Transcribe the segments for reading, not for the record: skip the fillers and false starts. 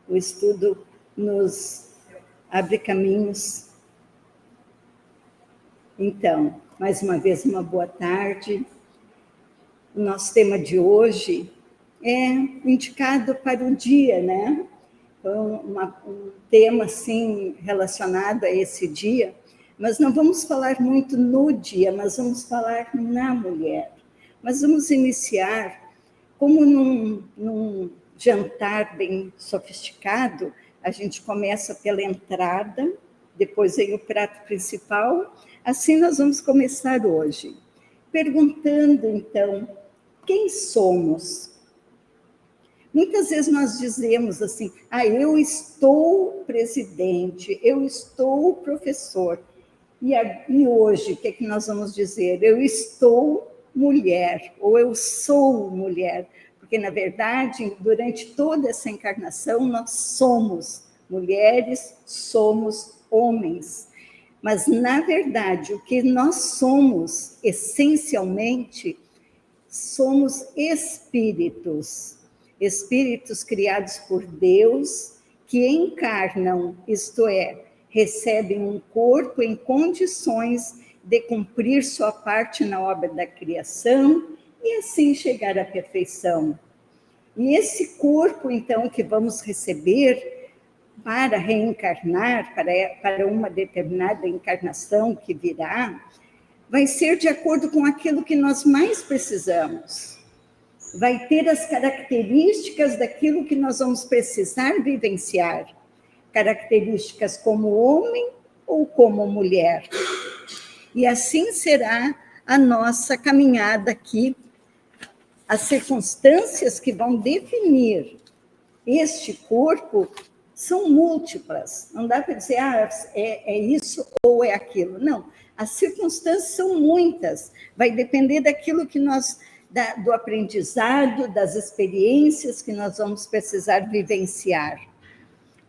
o estudo nos abre caminhos. Então, mais uma vez, uma boa tarde. O nosso tema de hoje é indicado para o dia, né? Um tema, assim, relacionado a esse dia, mas não vamos falar muito no dia, mas vamos falar na mulher. Mas vamos iniciar, como num jantar bem sofisticado, a gente começa pela entrada, depois vem o prato principal. Assim nós vamos começar hoje, perguntando, então, quem somos? Muitas vezes nós dizemos assim, eu estou presidente, eu estou professor. E hoje, o que é que nós vamos dizer? Eu estou mulher, ou eu sou mulher. Porque, na verdade, durante toda essa encarnação, nós somos mulheres, somos homens. Mas, na verdade, o que nós somos, essencialmente, somos espíritos. Espíritos criados por Deus, que encarnam, isto é, recebem um corpo em condições de cumprir sua parte na obra da criação e assim chegar à perfeição. E esse corpo, então, que vamos receber para reencarnar, para uma determinada encarnação que virá, vai ser de acordo com aquilo que nós mais precisamos. Vai ter as características daquilo que nós vamos precisar vivenciar. Características como homem ou como mulher. E assim será a nossa caminhada aqui. As circunstâncias que vão definir este corpo são múltiplas. Não dá para dizer, é isso ou é aquilo. Não, as circunstâncias são muitas. Vai depender daquilo que do aprendizado, das experiências que nós vamos precisar vivenciar.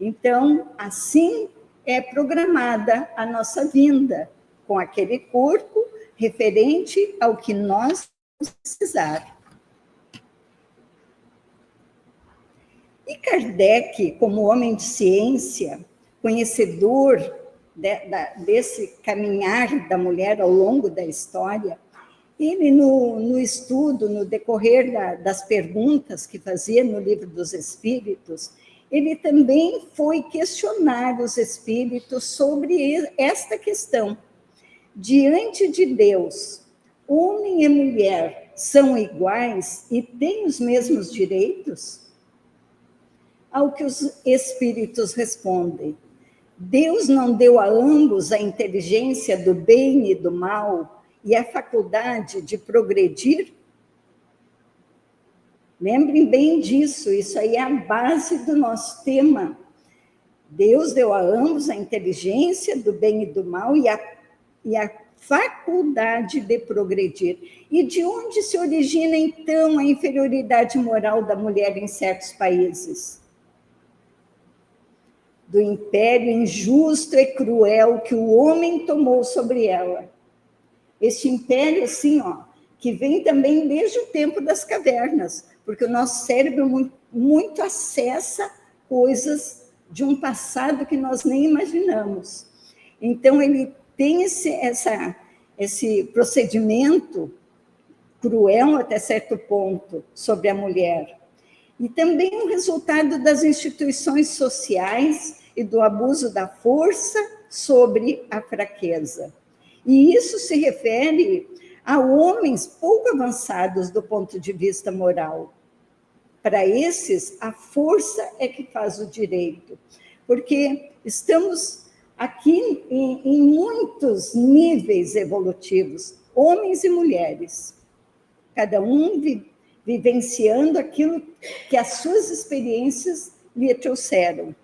Então, assim é programada a nossa vinda, com aquele corpo referente ao que nós vamos precisar. E Kardec, como homem de ciência, conhecedor desse caminhar da mulher ao longo da história, ele, no estudo, no decorrer das perguntas que fazia no Livro dos Espíritos, ele também foi questionar os espíritos sobre esta questão. Diante de Deus, homem e mulher são iguais e têm os mesmos direitos? Ao que os espíritos respondem, Deus não deu a ambos a inteligência do bem e do mal e a faculdade de progredir? Lembrem bem disso, isso aí é a base do nosso tema. Deus deu a ambos a inteligência do bem e do mal e a faculdade de progredir. E de onde se origina, então, a inferioridade moral da mulher em certos países? Do império injusto e cruel que o homem tomou sobre ela. Este império, assim, que vem também desde o tempo das cavernas, porque o nosso cérebro muito acessa coisas de um passado que nós nem imaginamos. Então, ele tem esse procedimento cruel até certo ponto sobre a mulher. E também o resultado das instituições sociais e do abuso da força sobre a fraqueza. E isso se refere a homens pouco avançados do ponto de vista moral. Para esses, a força é que faz o direito, porque estamos aqui em muitos níveis evolutivos, homens e mulheres, cada um vivenciando aquilo que as suas experiências lhe trouxeram.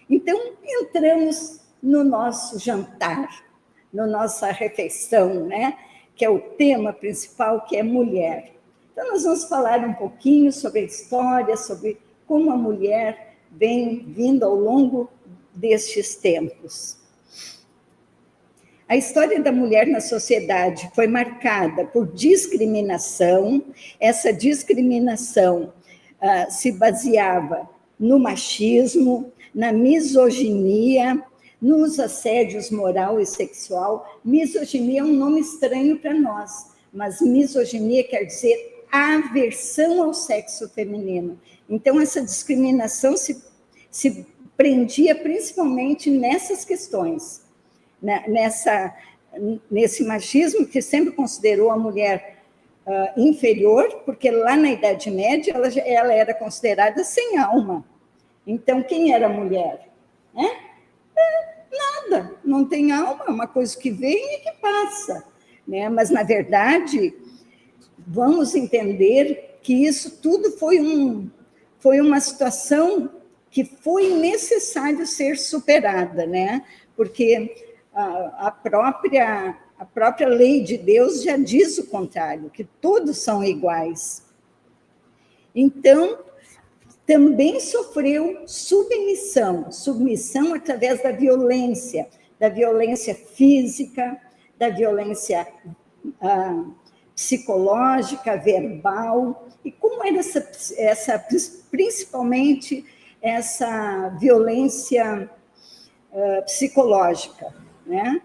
Então, entramos no nosso jantar, na nossa refeição, né? Que é o tema principal, que é mulher. Então, nós vamos falar um pouquinho sobre a história, sobre como a mulher vem vindo ao longo destes tempos. A história da mulher na sociedade foi marcada por discriminação. Essa discriminação se baseava no machismo, na misoginia, nos assédios moral e sexual. Misoginia é um nome estranho para nós, mas misoginia quer dizer aversão ao sexo feminino. Então, essa discriminação se prendia principalmente nessas questões, né? Nesse machismo que sempre considerou a mulher inferior, porque lá na Idade Média ela era considerada sem alma. Então, quem era a mulher? Nada, não tem alma, é uma coisa que vem e que passa. Né? Mas, na verdade, vamos entender que isso tudo foi uma situação que foi necessário ser superada, né? Porque a própria lei de Deus já diz o contrário, que todos são iguais. Então, também sofreu submissão através da violência física, da violência psicológica, verbal. E como era principalmente essa violência psicológica, né?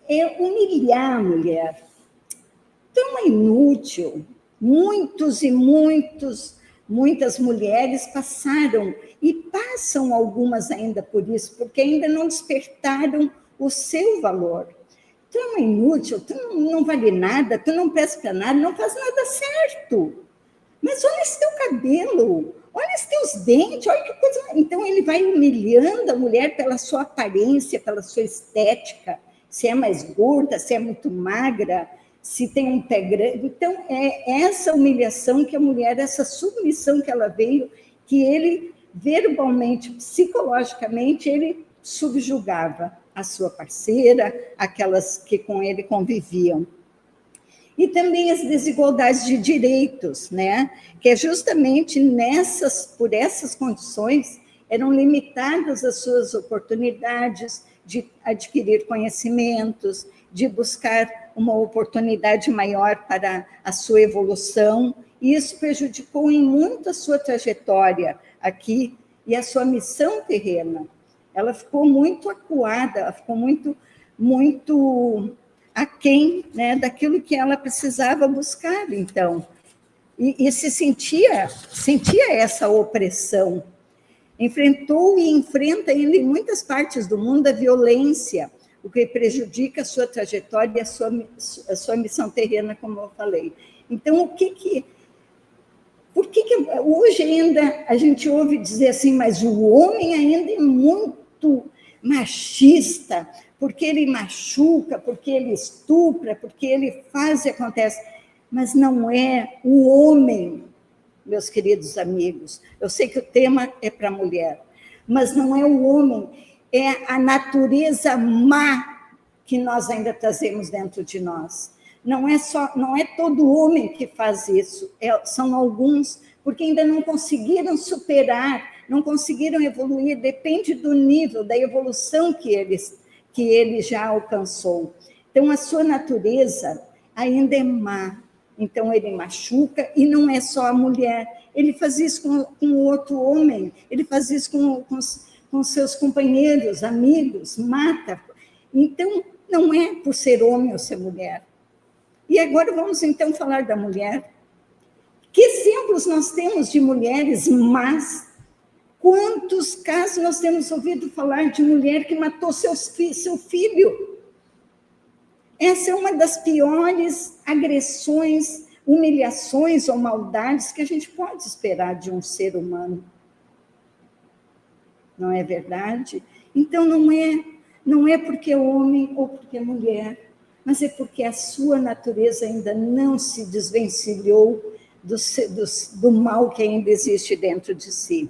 É humilhar a mulher. Tão inútil. Muitas mulheres passaram e passam algumas ainda por isso, porque ainda não despertaram o seu valor. Tu é inútil, tu não vale nada, tu não presta para nada, não faz nada certo. Mas olha esse teu cabelo, olha esses teus dentes, olha que coisa. Então ele vai humilhando a mulher pela sua aparência, pela sua estética, se é mais gorda, se é muito magra, se tem um pé grande. Então, é essa humilhação que a mulher, essa submissão que ela veio, que ele, verbalmente, psicologicamente, ele subjugava a sua parceira, aquelas que com ele conviviam. E também as desigualdades de direitos, né? Que é justamente por essas condições, eram limitadas as suas oportunidades de adquirir conhecimentos, de buscar uma oportunidade maior para a sua evolução, e isso prejudicou em muito a sua trajetória aqui e a sua missão terrena. Ela ficou muito acuada, ela ficou muito aquém, né, daquilo que ela precisava buscar, então. E se sentia essa opressão. Enfrentou e enfrenta ainda em muitas partes do mundo a violência, o que prejudica a sua trajetória e a sua missão terrena, como eu falei. Então, por que hoje ainda a gente ouve dizer assim, mas o homem ainda é muito machista, porque ele machuca, porque ele estupra, porque ele faz e acontece. Mas não é o homem, meus queridos amigos. Eu sei que o tema é para a mulher, mas não é o homem, é a natureza má que nós ainda trazemos dentro de nós. Não é todo homem que faz isso, são alguns, porque ainda não conseguiram superar, não conseguiram evoluir, depende do nível, da evolução que ele já alcançou. Então, a sua natureza ainda é má, então ele machuca, e não é só a mulher, ele faz isso com o outro homem, ele faz isso com seus companheiros, amigos, mata. Então, não é por ser homem ou ser mulher. E agora vamos, então, falar da mulher. Que exemplos nós temos de mulheres más? Quantos casos nós temos ouvido falar de mulher que matou seu filho? Essa é uma das piores agressões, humilhações ou maldades que a gente pode esperar de um ser humano. Não é verdade? Então, não é porque é homem ou porque é mulher, mas é porque a sua natureza ainda não se desvencilhou do mal que ainda existe dentro de si.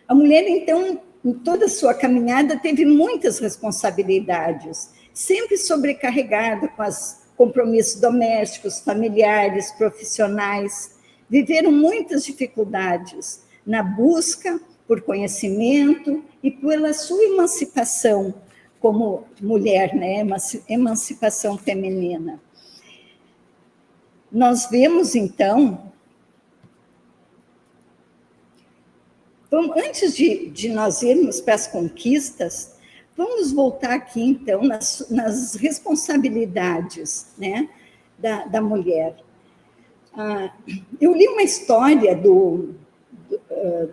A mulher, então, em toda a sua caminhada, teve muitas responsabilidades, sempre sobrecarregada com os compromissos domésticos, familiares, profissionais. Viveram muitas dificuldades na busca por conhecimento e pela sua emancipação como mulher, né? Emancipação feminina. Nós vemos, então, Antes de nós irmos para as conquistas, vamos voltar aqui, então, nas responsabilidades, né, da mulher. Eu li uma história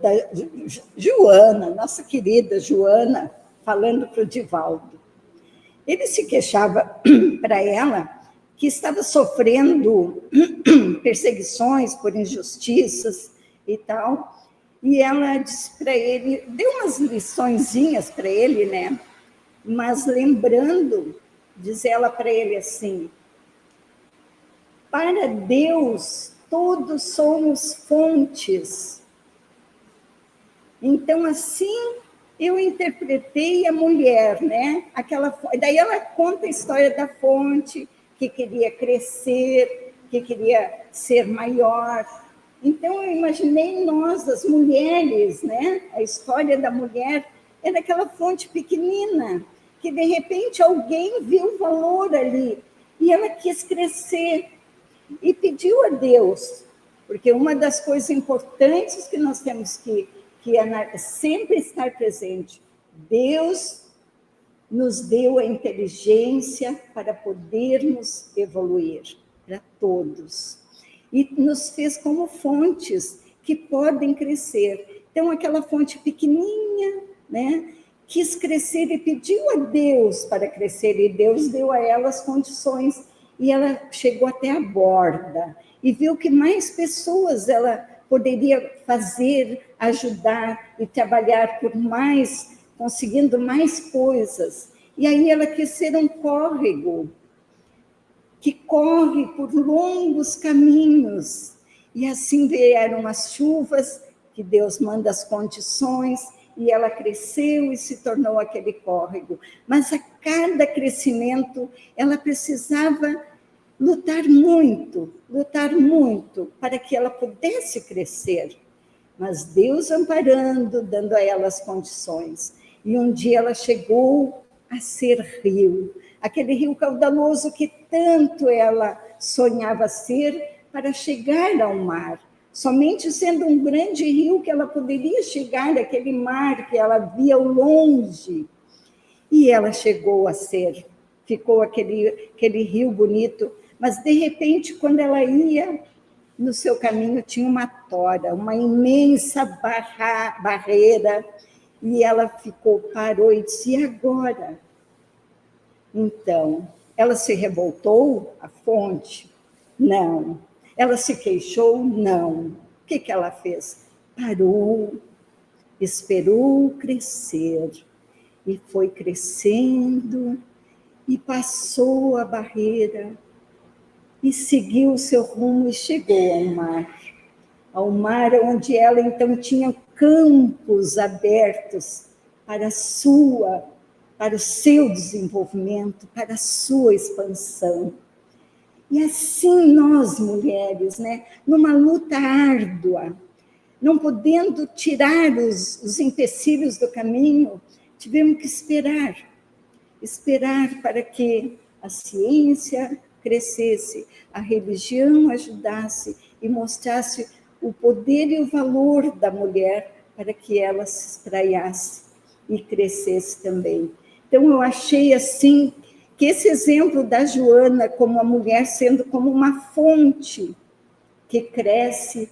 da Joana, nossa querida Joana, falando para o Divaldo. Ele se queixava para ela que estava sofrendo perseguições por injustiças e tal, e ela disse para ele, deu umas liçõezinhas para ele, né? Mas lembrando, diz ela para ele assim: para Deus, todos somos fontes. Então, assim, eu interpretei a mulher, né? Daí ela conta a história da fonte, que queria crescer, que queria ser maior. Então, eu imaginei nós, as mulheres, né? A história da mulher era aquela fonte pequenina, que, de repente, alguém viu valor ali, e ela quis crescer, e pediu a Deus, porque uma das coisas importantes que nós temos que sempre estar presente, Deus nos deu a inteligência para podermos evoluir, para todos, e nos fez como fontes que podem crescer. Então, aquela fonte pequenininha, né, quis crescer e pediu a Deus para crescer, e Deus deu a ela as condições, e ela chegou até a borda, e viu que mais pessoas ela poderia fazer, ajudar e trabalhar por mais, conseguindo mais coisas. E aí ela quis ser um córrego, que corre por longos caminhos. E assim vieram as chuvas, que Deus manda as condições, e ela cresceu e se tornou aquele córrego. Mas a cada crescimento, ela precisava lutar muito para que ela pudesse crescer. Mas Deus amparando, dando a ela as condições. E um dia ela chegou a ser rio, aquele rio caudaloso que tanto ela sonhava ser para chegar ao mar. Somente sendo um grande rio que ela poderia chegar àquele mar que ela via ao longe. E ela chegou a ser, ficou aquele rio bonito, mas de repente, quando ela ia, no seu caminho tinha uma tora, uma imensa barreira, e ela parou e disse: e agora? Então, ela se revoltou, a fonte? Não. Ela se queixou? Não. O que ela fez? Parou, esperou crescer, e foi crescendo, e passou a barreira, e seguiu o seu rumo e chegou ao mar onde ela então tinha campos abertos para o seu desenvolvimento, para a sua expansão. E assim nós, mulheres, né, numa luta árdua, não podendo tirar os empecilhos do caminho, tivemos que esperar para que a ciência crescesse, a religião ajudasse e mostrasse o poder e o valor da mulher para que ela se espraiasse e crescesse também. Então, eu achei assim que esse exemplo da Joana como a mulher sendo como uma fonte que cresce,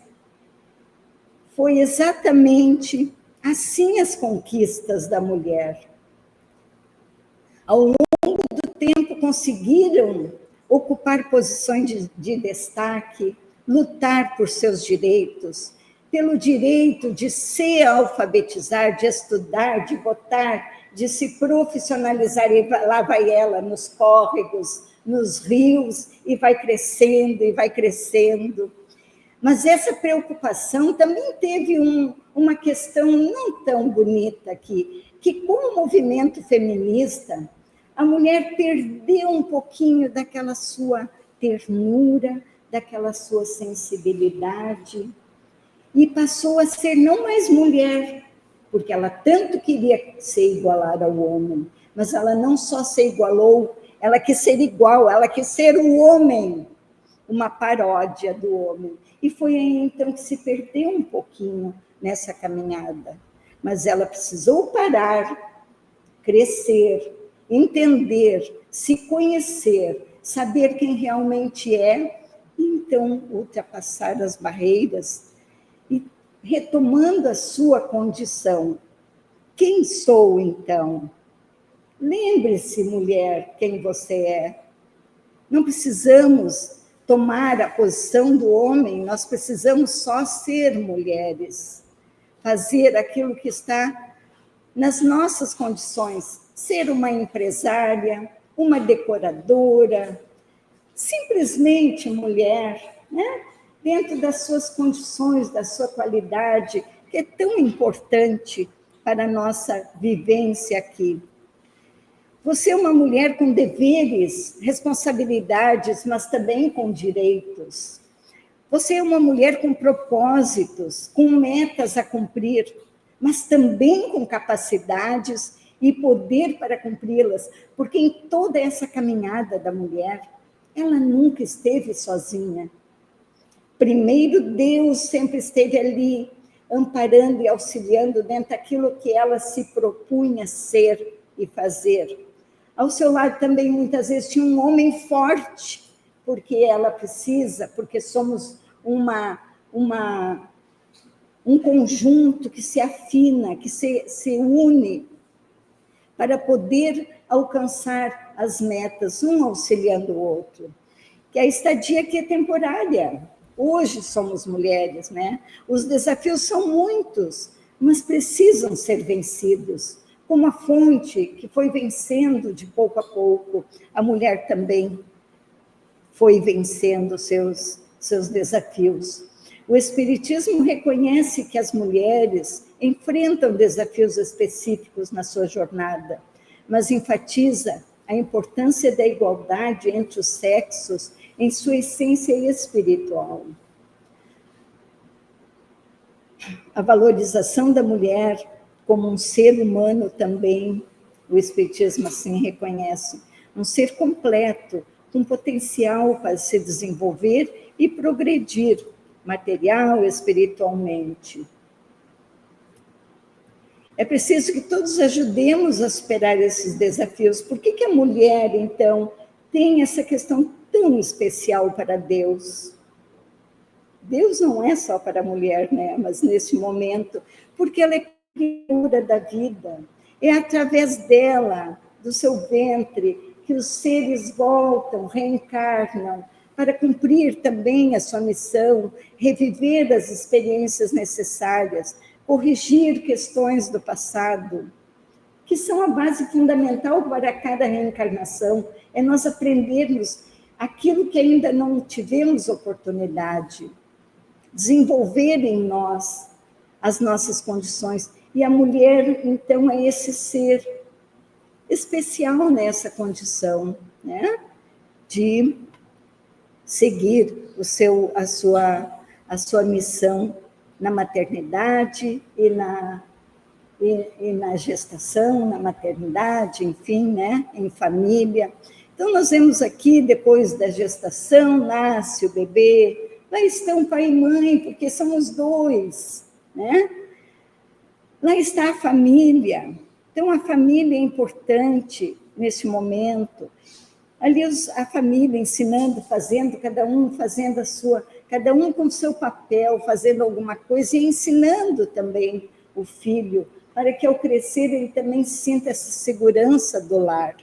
foi exatamente assim as conquistas da mulher. Ao longo do tempo, conseguiram ocupar posições de destaque, lutar por seus direitos, pelo direito de se alfabetizar, de estudar, de votar, de se profissionalizar, e lá vai ela nos córregos, nos rios, e vai crescendo, e vai crescendo. Mas essa preocupação também teve uma questão não tão bonita aqui, que com o movimento feminista, a mulher perdeu um pouquinho daquela sua ternura, daquela sua sensibilidade, e passou a ser não mais mulher, porque ela tanto queria se igualar ao homem, mas ela não só se igualou, ela quis ser igual, ela quis ser o homem, uma paródia do homem. E foi aí, então, que se perdeu um pouquinho nessa caminhada, mas ela precisou parar, crescer, entender, se conhecer, saber quem realmente é, e então ultrapassar as barreiras e retomando a sua condição. Quem sou, então? Lembre-se, mulher, quem você é. Não precisamos tomar a posição do homem, nós precisamos só ser mulheres, fazer aquilo que está nas nossas condições, ser uma empresária, uma decoradora, simplesmente mulher, né? Dentro das suas condições, da sua qualidade, que é tão importante para a nossa vivência aqui. Você é uma mulher com deveres, responsabilidades, mas também com direitos. Você é uma mulher com propósitos, com metas a cumprir, mas também com capacidades e poder para cumpri-las, porque em toda essa caminhada da mulher, ela nunca esteve sozinha. Primeiro, Deus sempre esteve ali, amparando e auxiliando dentro daquilo que ela se propunha ser e fazer. Ao seu lado também, muitas vezes, tinha um homem forte, porque ela precisa, porque somos um conjunto que se afina, que se une para poder alcançar as metas, um auxiliando o outro. Que a estadia aqui é temporária. Hoje somos mulheres, né? Os desafios são muitos, mas precisam ser vencidos. Como a fonte que foi vencendo de pouco a pouco, a mulher também foi vencendo seus desafios. O Espiritismo reconhece que as mulheres enfrentam desafios específicos na sua jornada, mas enfatiza a importância da igualdade entre os sexos em sua essência espiritual. A valorização da mulher como um ser humano também, o Espiritismo assim reconhece, um ser completo, com potencial para se desenvolver e progredir, material, espiritualmente. É preciso que todos ajudemos a superar esses desafios. Por que a mulher, então, tem essa questão tão especial para Deus? Deus não é só para a mulher, né? Mas nesse momento, porque ela é criatura da vida. É através dela, do seu ventre, que os seres voltam, reencarnam, para cumprir também a sua missão, reviver as experiências necessárias, corrigir questões do passado, que são a base fundamental para cada reencarnação, é nós aprendermos aquilo que ainda não tivemos oportunidade, desenvolver em nós as nossas condições. E a mulher, então, é esse ser especial nessa condição, né? De seguir a sua missão na maternidade e na gestação, na maternidade, enfim, né? Em família. Então, nós vemos aqui, depois da gestação, nasce o bebê, lá estão pai e mãe, porque são os dois, né? Lá está a família. Então, a família é importante nesse momento. Ali a família ensinando, fazendo, cada um fazendo cada um com o seu papel, fazendo alguma coisa e ensinando também o filho, para que ao crescer ele também sinta essa segurança do lar.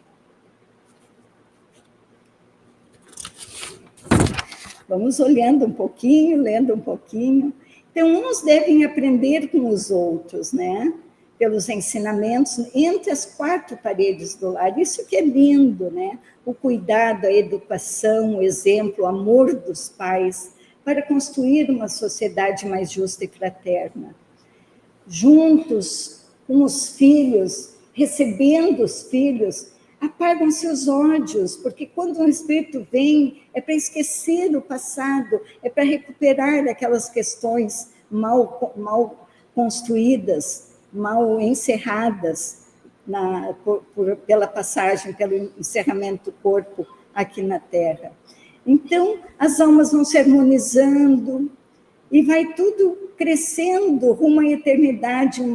Vamos olhando um pouquinho, lendo um pouquinho. Então, uns devem aprender com os outros, né? Pelos ensinamentos entre as quatro paredes do lar. Isso que é lindo, né? O cuidado, a educação, o exemplo, o amor dos pais, para construir uma sociedade mais justa e fraterna. Juntos com os filhos, recebendo os filhos, apagam-se os ódios, porque quando um espírito vem, é para esquecer o passado, é para recuperar aquelas questões mal construídas, mal encerradas pela passagem, pelo encerramento do corpo aqui na Terra. Então, as almas vão se harmonizando e vai tudo crescendo rumo à eternidade, um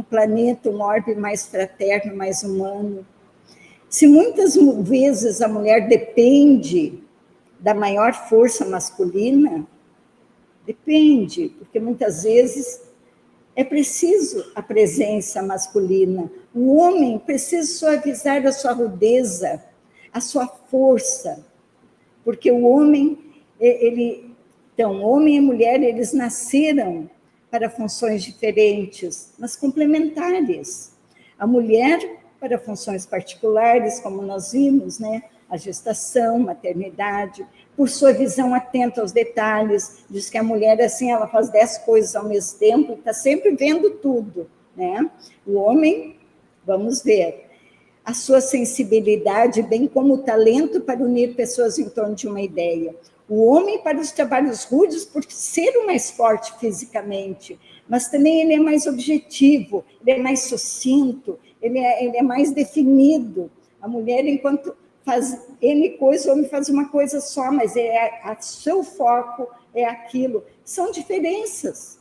planeta, um orbe mais fraterno, mais humano. Se muitas vezes a mulher depende da maior força masculina, depende, porque muitas vezes é preciso a presença masculina. O homem precisa suavizar a sua rudeza, a sua força, porque o homem, então, homem e mulher, eles nasceram para funções diferentes, mas complementares. A mulher para funções particulares, como nós vimos, né? A gestação, maternidade, por sua visão atenta aos detalhes, diz que a mulher, assim, ela faz 10 coisas ao mesmo tempo, está sempre vendo tudo, né? O homem, vamos ver, a sua sensibilidade, bem como o talento para unir pessoas em torno de uma ideia. O homem para os trabalhos rudes, por ser o mais forte fisicamente, mas também ele é mais objetivo, ele é mais sucinto, ele é mais definido. A mulher, enquanto faz N coisa, o homem faz uma coisa só, mas seu foco é aquilo. São diferenças,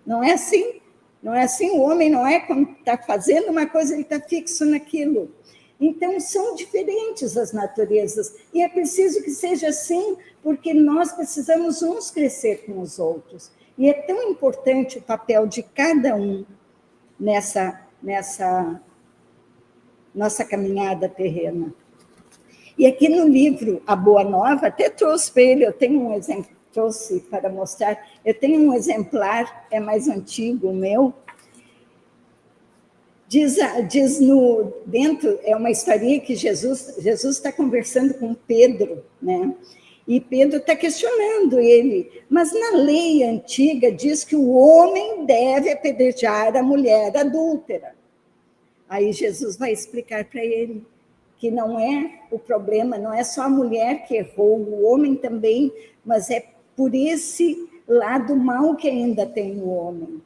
não é assim? Não é assim? O homem não é, quando está fazendo uma coisa, ele está fixo naquilo. Então, são diferentes as naturezas, e é preciso que seja assim, porque nós precisamos uns crescer com os outros. E é tão importante o papel de cada um nessa nossa caminhada terrena. E aqui no livro A Boa Nova, até trouxe para ele, eu tenho um exemplo, trouxe para mostrar, eu tenho um exemplar, é mais antigo, o meu. Diz dentro, é uma historinha que Jesus está conversando com Pedro, né? E Pedro está questionando ele, mas na lei antiga diz que o homem deve apedrejar a mulher adúltera. Aí Jesus vai explicar para ele que não é o problema, não é só a mulher que errou, o homem também, mas é por esse lado mal que ainda tem o homem.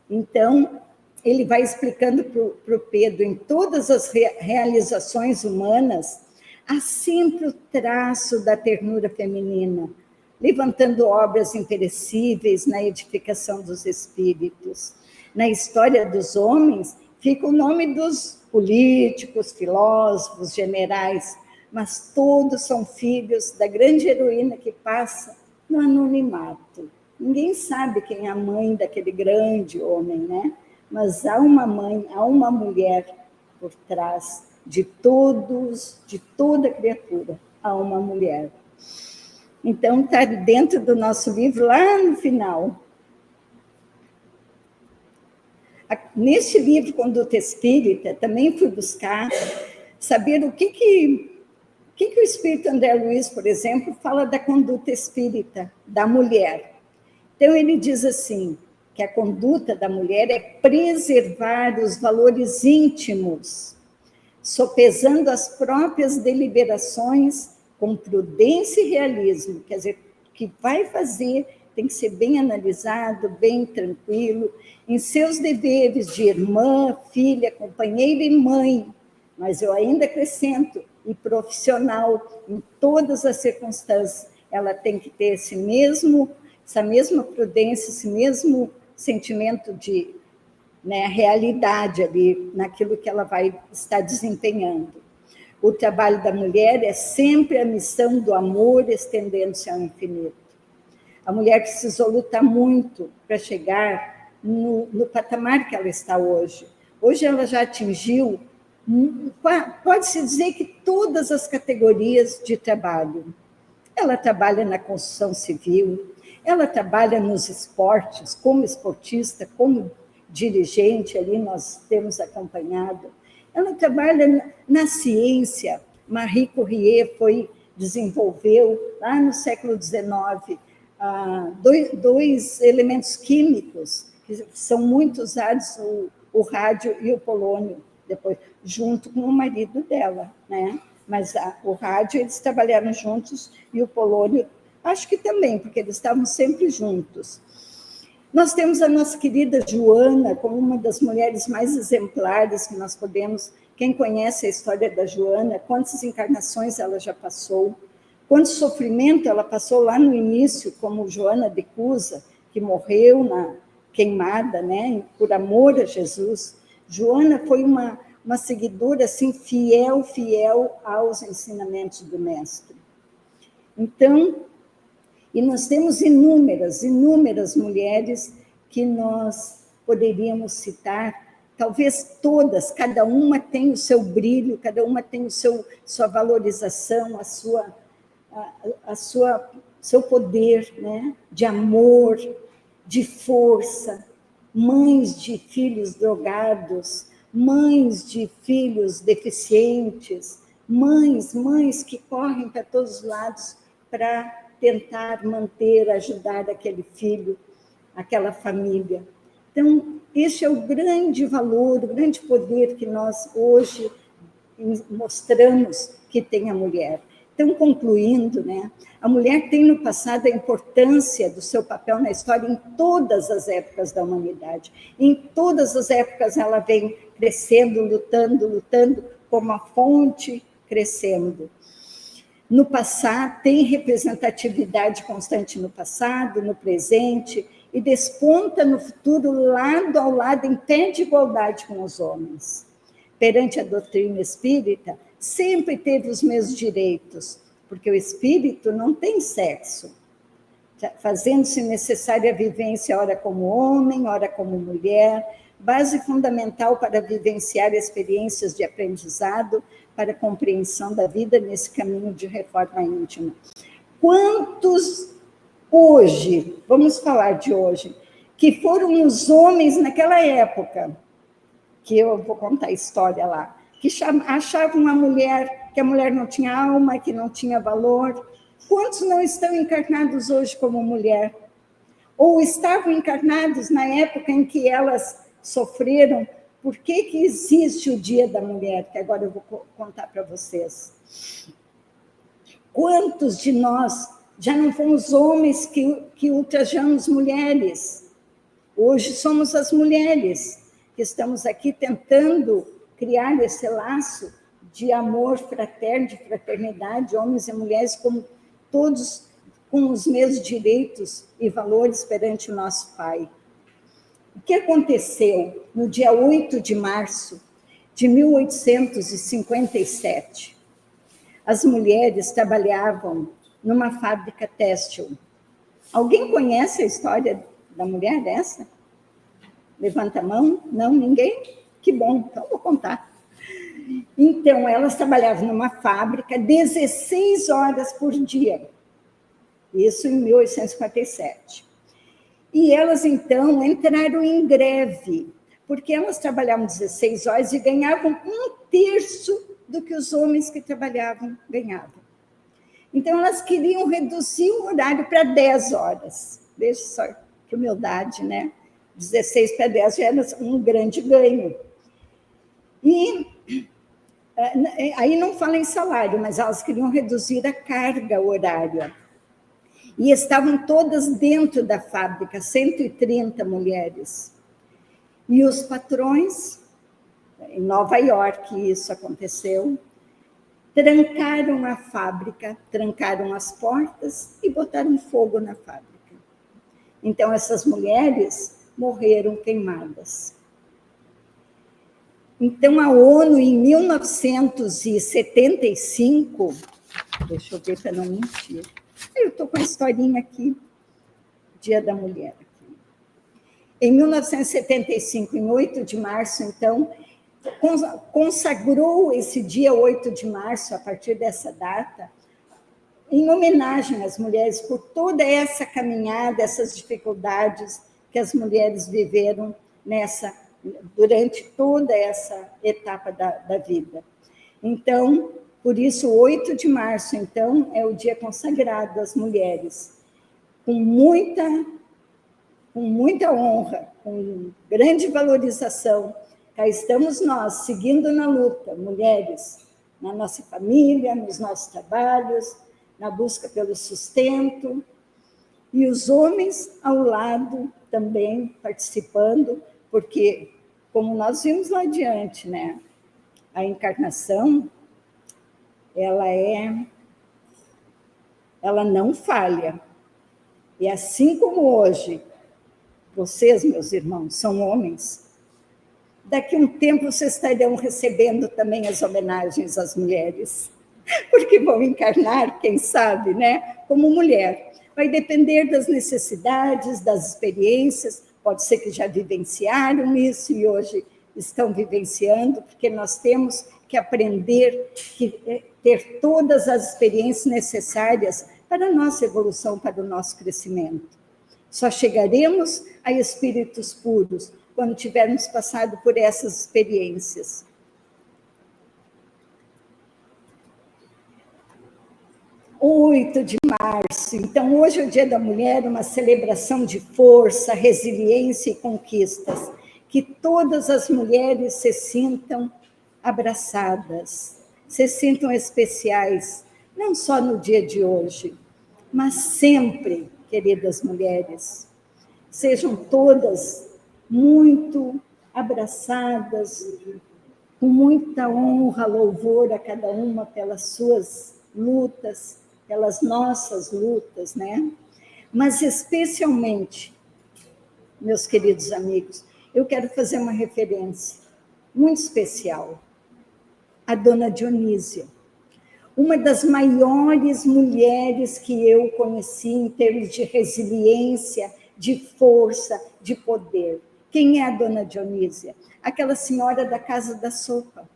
Então, ele vai explicando para o Pedro, em todas as realizações humanas, há sempre o traço da ternura feminina, levantando obras imperecíveis na edificação dos espíritos. Na história dos homens, fica o nome dos políticos, filósofos, generais, mas todos são filhos da grande heroína que passa no anonimato. Ninguém sabe quem é a mãe daquele grande homem, né? Mas há uma mãe, há uma mulher por trás de toda criatura, há uma mulher. Então, está dentro do nosso livro, lá no final. Neste livro, Conduta Espírita, também fui buscar saber o que o Espírito André Luiz, por exemplo, fala da conduta espírita da mulher. Então, ele diz assim, que a conduta da mulher é preservar os valores íntimos, sopesando as próprias deliberações com prudência e realismo, quer dizer, o que vai fazer tem que ser bem analisado, bem tranquilo, em seus deveres de irmã, filha, companheira e mãe, mas eu ainda acrescento, e profissional, em todas as circunstâncias, ela tem que ter essa mesma prudência, esse mesmo sentimento de realidade ali, naquilo que ela vai estar desempenhando. O trabalho da mulher é sempre a missão do amor estendendo-se ao infinito. A mulher precisou lutar muito para chegar no patamar que ela está hoje. Hoje ela já atingiu, pode-se dizer que todas as categorias de trabalho. Ela trabalha na construção civil, ela trabalha nos esportes, como esportista, como dirigente, ali nós temos acompanhado. Ela trabalha na ciência. Marie Curie desenvolveu, lá no século XIX, dois elementos químicos que são muito usados, o rádio e o polônio, depois, junto com o marido dela, né? Mas o rádio eles trabalharam juntos e o polônio, acho que também, porque eles estavam sempre juntos. Nós temos a nossa querida Joana como uma das mulheres mais exemplares que nós podemos. Quem conhece a história da Joana, quantas encarnações ela já passou, Quanto sofrimento ela passou lá no início, como Joana de Cusa, que morreu na queimada, né, por amor a Jesus. Joana foi uma seguidora assim, fiel aos ensinamentos do Mestre. Então, e nós temos inúmeras mulheres que nós poderíamos citar, talvez todas, cada uma tem o seu brilho, cada uma tem sua valorização, seu poder, né, de amor, de força, mães de filhos drogados, mães de filhos deficientes, mães que correm para todos os lados para tentar manter, ajudar aquele filho, aquela família. Então, esse é o grande valor, o grande poder que nós hoje mostramos que tem a mulher. Então, concluindo, né, a mulher tem no passado a importância do seu papel na história em todas as épocas da humanidade. Em todas as épocas ela vem crescendo, lutando, como a fonte crescendo. No passado, tem representatividade constante no passado, no presente, e desponta no futuro lado ao lado, em pé de igualdade com os homens. Perante a doutrina espírita, sempre teve os mesmos direitos, porque o espírito não tem sexo, fazendo-se necessária a vivência, ora como homem, ora como mulher, base fundamental para vivenciar experiências de aprendizado, para a compreensão da vida nesse caminho de reforma íntima. Quantos hoje, vamos falar de hoje, que foram os homens naquela época, que eu vou contar a história lá, que achavam que a mulher não tinha alma, que não tinha valor. Quantos não estão encarnados hoje como mulher? Ou estavam encarnados na época em que elas sofreram? Por que existe o Dia da Mulher? Que agora eu vou contar para vocês. Quantos de nós já não fomos homens que ultrajamos mulheres? Hoje somos as mulheres que estamos aqui tentando criar esse laço de amor fraterno, de fraternidade, homens e mulheres, como todos com os mesmos direitos e valores perante o nosso Pai. O que aconteceu no dia 8 de março de 1857? As mulheres trabalhavam numa fábrica têxtil. Alguém conhece a história da mulher dessa? Levanta a mão? Não, ninguém? Que bom, então vou contar. Então, elas trabalhavam numa fábrica 16 horas por dia. Isso em 1857. E elas, então, entraram em greve, porque elas trabalhavam 16 horas e ganhavam 1/3 do que os homens que trabalhavam ganhavam. Então, elas queriam reduzir o horário para 10 horas. Veja só que humildade, né? 16 para 10 já era um grande ganho. E aí não fala em salário, mas elas queriam reduzir a carga horária. E estavam todas dentro da fábrica, 130 mulheres. E os patrões, em Nova York isso aconteceu, trancaram a fábrica, trancaram as portas e botaram fogo na fábrica. Então, essas mulheres morreram queimadas. Então, a ONU, em 1975, deixa eu ver para não mentir, eu estou com a historinha aqui, Dia da Mulher. Aqui. Em 1975, em 8 de março, então, consagrou esse dia 8 de março, a partir dessa data, em homenagem às mulheres por toda essa caminhada, essas dificuldades que as mulheres viveram durante toda essa etapa da vida. Então, por isso, 8 de março, então, é o dia consagrado às mulheres, com muita honra, com grande valorização. Cá estamos nós, seguindo na luta, mulheres, na nossa família, nos nossos trabalhos, na busca pelo sustento, e os homens ao lado também participando, porque, como nós vimos lá adiante, né, a encarnação, ela é ela não falha. E assim como hoje, vocês, meus irmãos, são homens, daqui a um tempo vocês estarão recebendo também as homenagens às mulheres, porque vão encarnar, quem sabe, né, como mulher. Vai depender das necessidades, das experiências, pode ser que já vivenciaram isso e hoje estão vivenciando, porque nós temos que aprender, ter todas as experiências necessárias para a nossa evolução, para o nosso crescimento. Só chegaremos a espíritos puros quando tivermos passado por essas experiências. 8 de março, então hoje é o Dia da Mulher, uma celebração de força, resiliência e conquistas. Que todas as mulheres se sintam abraçadas, se sintam especiais, não só no dia de hoje, mas sempre, queridas mulheres. Sejam todas muito abraçadas, com muita honra, louvor a cada uma pelas suas lutas, pelas nossas lutas, né? Mas especialmente, meus queridos amigos, eu quero fazer uma referência muito especial à Dona Dionísia, uma das maiores mulheres que eu conheci em termos de resiliência, de força, de poder. Quem é a Dona Dionísia? Aquela senhora da Casa da Sopa.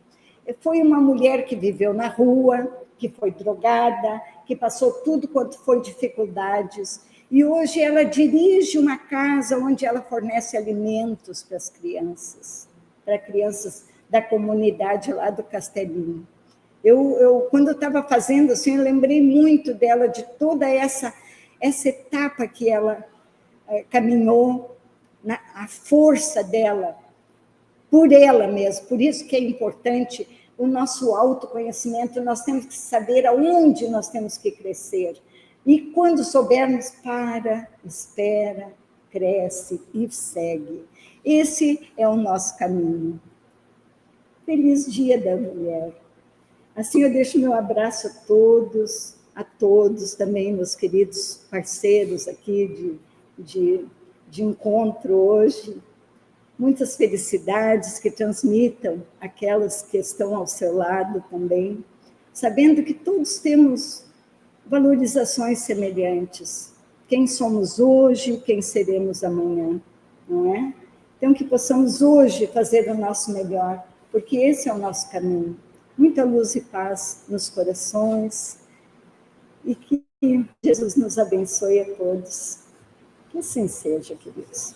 Foi uma mulher que viveu na rua, que foi drogada, que passou tudo quanto foi dificuldades, e hoje ela dirige uma casa onde ela fornece alimentos para as crianças, para crianças da comunidade lá do Castelinho. Quando eu estava fazendo assim, eu lembrei muito dela, de toda essa etapa que ela caminhou, a força dela, por ela mesma. Por isso que é importante o nosso autoconhecimento, nós temos que saber aonde nós temos que crescer. E quando soubermos, espera, cresce e segue. Esse é o nosso caminho. Feliz Dia da Mulher. Assim eu deixo meu abraço a todos também, meus queridos parceiros aqui de encontro hoje. Muitas felicidades, que transmitam aquelas que estão ao seu lado também, sabendo que todos temos valorizações semelhantes. Quem somos hoje, quem seremos amanhã, não é? Então, que possamos hoje fazer o nosso melhor, porque esse é o nosso caminho. Muita luz e paz nos corações, e que Jesus nos abençoe a todos. Que assim seja, queridos.